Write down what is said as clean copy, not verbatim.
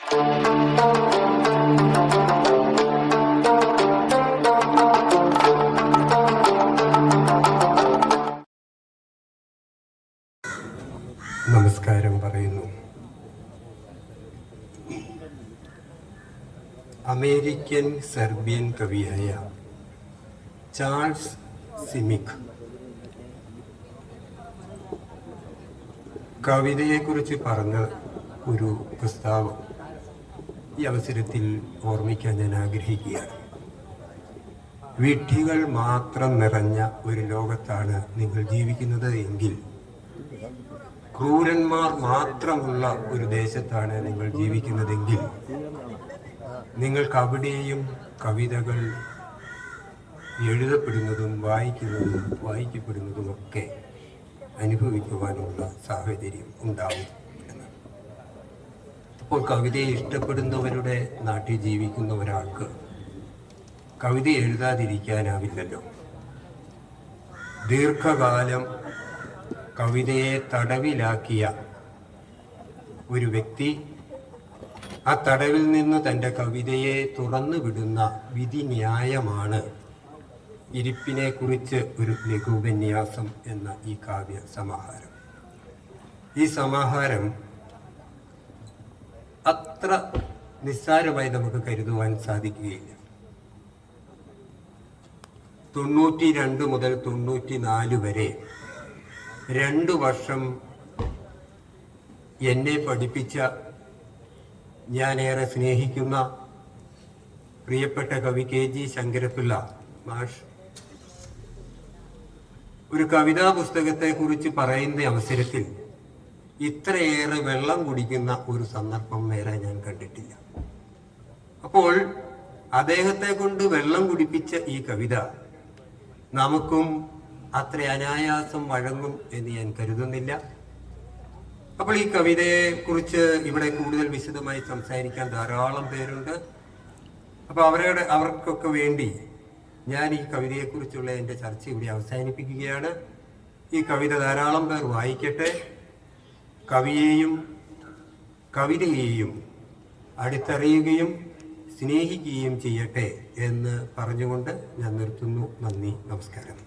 നമസ്കാരം പറയുന്നു. American Serbian കവിയായ Charles സിമിക് കവിതയെക്കുറിച്ച് പറഞ്ഞ ഒരു പ്രസ്താവം ഈ അവസരത്തിൽ ഓർമ്മിക്കാൻ ഞാൻ ആഗ്രഹിക്കുകയാണ്. വിഡ്ഢികൾ മാത്രം നിറഞ്ഞ ഒരു ലോകത്താണ് നിങ്ങൾ ജീവിക്കുന്നത് എങ്കിൽ, ക്രൂരന്മാർ മാത്രമുള്ള ഒരു ദേശത്താണ് നിങ്ങൾ ജീവിക്കുന്നതെങ്കിൽ, നിങ്ങൾക്ക് അവിടെയും കവിതകൾ എഴുതപ്പെടുന്നതും വായിക്കപ്പെടുന്നതുമൊക്കെ അനുഭവിക്കുവാനുള്ള സാഹചര്യം ഉണ്ടാവും. അപ്പോൾ കവിതയെ ഇഷ്ടപ്പെടുന്നവരുടെ നാട്ടിൽ ജീവിക്കുന്ന ഒരാൾക്ക് കവിത എഴുതാതിരിക്കാനാവില്ലല്ലോ. ദീർഘകാലം കവിതയെ തടവിലാക്കിയ ഒരു വ്യക്തി ആ തടവിൽ നിന്ന് തൻ്റെ കവിതയെ തുറന്നു വിടുന്ന വിധിന്യായമാണ് ഇരിപ്പിനെ കുറിച്ച് ഒരു ലഘുപന്യാസം എന്ന ഈ കാവ്യ സമാഹാരം. ഈ സമാഹാരം അത്ര നിസ്സാരമായി നമുക്ക് കരുതുവാൻ സാധിക്കുകയില്ല. 92 മുതൽ 94 വരെ 2 വർഷം എന്നെ പഠിപ്പിച്ച, ഞാനേറെ സ്നേഹിക്കുന്ന പ്രിയപ്പെട്ട കവി KG ശങ്കരപ്പിള്ള മാഷ് ഒരു കവിതാ പുസ്തകത്തെക്കുറിച്ച് പറയുന്ന അവസരത്തിൽ ഇത്രയേറെ വെള്ളം കുടിക്കുന്ന ഒരു സന്ദർഭം വേറെ ഞാൻ കണ്ടിട്ടില്ല. അപ്പോൾ അദ്ദേഹത്തെ കൊണ്ട് വെള്ളം കുടിപ്പിച്ച ഈ കവിത നമുക്കും അത്ര അനായാസം വഴങ്ങും എന്ന് ഞാൻ കരുതുന്നില്ല. അപ്പോൾ ഈ കവിതയെ കുറിച്ച് ഇവിടെ കൂടുതൽ വിശദമായി സംസാരിക്കാൻ ധാരാളം പേരുണ്ട്. അപ്പോൾ അവർക്കൊക്കെ വേണ്ടി ഞാൻ ഈ കവിതയെക്കുറിച്ചുള്ള എൻ്റെ ചർച്ച ഇവിടെ അവസാനിപ്പിക്കുകയാണ്. ഈ കവിത ധാരാളം പേർ വായിക്കട്ടെ, കവിയെയും കവിതയെയും അടുത്തറിയുകയും സ്നേഹിക്കുകയും ചെയ്യട്ടെ എന്ന് പറഞ്ഞുകൊണ്ട് ഞാൻ നിർത്തുന്നു. നന്ദി, നമസ്കാരം.